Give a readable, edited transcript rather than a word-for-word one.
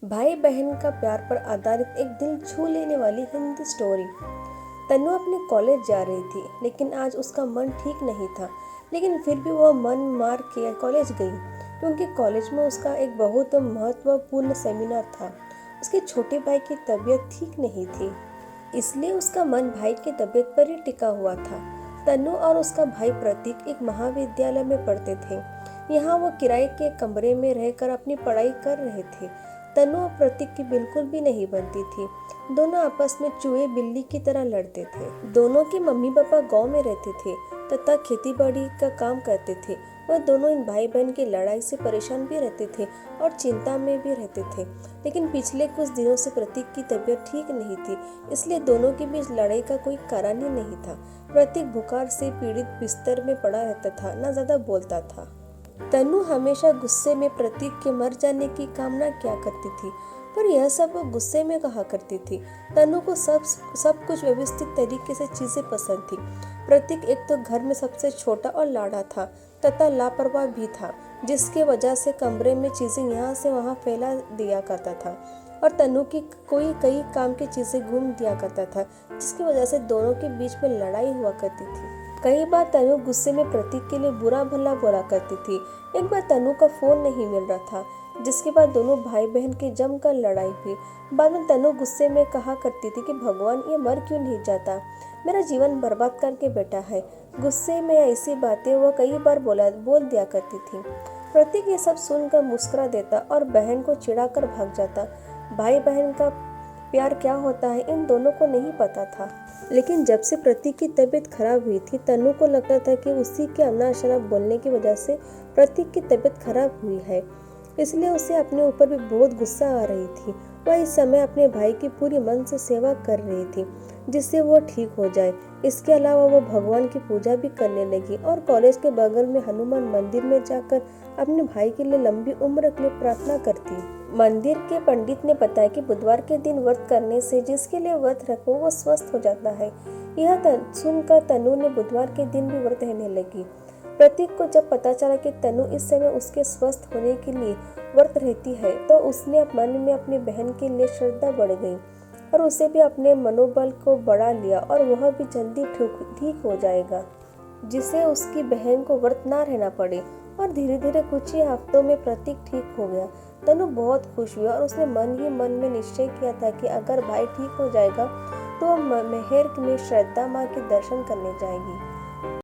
भाई बहन का प्यार पर आधारित एक दिल छू लेने वाली हिंदी स्टोरी। तन्नू अपने कॉलेज जा रही थी, लेकिन आज उसका मन ठीक नहीं था। लेकिन फिर भी वह मन मार के कॉलेज गई, क्योंकि कॉलेज में उसका एक बहुत महत्वपूर्ण सेमिनार था। उसके छोटे भाई की तबीयत ठीक नहीं थी, इसलिए उसका मन भाई की तबीयत पर ही टिका हुआ था। तन्नू और उसका भाई प्रतीक एक महाविद्यालय में पढ़ते थे। यहाँ वो किराए के कमरे में रहकर अपनी पढ़ाई कर रहे थे। तन्नू और प्रतीक की बिल्कुल भी नहीं बनती थी। दोनों आपस में चूहे बिल्ली की तरह लड़ते थे। दोनों के मम्मी पापा गांव में रहते थे तथा खेती बाड़ी का काम करते थे। वह दोनों इन भाई बहन की लड़ाई से परेशान भी रहते थे और चिंता में भी रहते थे। लेकिन पिछले कुछ दिनों से प्रतीक की तबीयत ठीक नहीं थी, इसलिए दोनों के बीच लड़ाई का कोई कारण ही नहीं था। प्रतीक बुखार से पीड़ित बिस्तर में पड़ा रहता था, न ज्यादा बोलता था। तन्नू हमेशा गुस्से में प्रतीक के मर जाने की कामना किया करती थी, पर यह सब वो गुस्से में कहा करती थी। तन्नू को सब कुछ व्यवस्थित तरीके से चीजें पसंद थी। प्रतीक एक तो घर में सबसे छोटा और लाड़ा था तथा लापरवाह भी था, जिसके वजह से कमरे में चीजें यहाँ से वहाँ फैला दिया करता था और तन्नू की कोई कई काम की चीजें घूम दिया करता था, जिसकी वजह से दोनों के बीच में लड़ाई हुआ करती थी। कई बार तनु गुस्से में प्रतीक के लिए बुरा भला बोला करती थी। एक बार तनु का फोन नहीं मिल रहा था, जिसके बाद दोनों भाई बहन की जमकर लड़ाई हुई। बाद में तनु गुस्से में कहा करती थी कि भगवान, ये मर क्यों नहीं जाता, मेरा जीवन बर्बाद करके बैठा है। गुस्से में ऐसी बातें वह कई बार बोल दिया करती थी। प्रतीक ये सब सुनकर मुस्कुरा देता और बहन को चिढ़ाकर भाग जाता। भाई बहन का प्यार क्या होता है इन दोनों को नहीं पता था। लेकिन जब से प्रतीक की तबीयत खराब हुई थी, तन्नू को लगता था कि उसी के अनाप शनाप बोलने की वजह से प्रतीक की तबीयत खराब हुई है, इसलिए उसे अपने ऊपर भी बहुत गुस्सा आ रही थी। वह इस समय अपने भाई की पूरी मन से सेवा कर रही थी, जिससे वो ठीक हो जाए। इसके अलावा वो भगवान की पूजा भी करने लगी और कॉलेज के बगल में हनुमान मंदिर में जाकर अपने भाई के लिए लंबी उम्र के लिए प्रार्थना करती। मंदिर के पंडित ने बताया कि बुधवार के दिन व्रत करने से जिसके लिए व्रत रखो वो स्वस्थ हो जाता है। यह सुनकर तनु ने बुधवार के दिन भी व्रत रहने लगी। प्रतीक को जब पता चला कि तनु इस समय उसके स्वस्थ होने के लिए व्रत रहती है, तो उसने मन में अपनी बहन के लिए श्रद्धा बढ़ गई और उसे भी अपने मनोबल को बढ़ा लिया और वह भी जल्दी ठीक हो जाएगा, जिससे उसकी बहन को व्रत ना रहना पड़े। और धीरे धीरे कुछ ही हफ्तों में प्रतीक ठीक हो गया। तनु बहुत खुश हुई और उसने मन ही मन में निश्चय किया था कि अगर भाई ठीक हो जाएगा तो वह मेहर में श्रद्धा माँ के दर्शन करने जाएगी।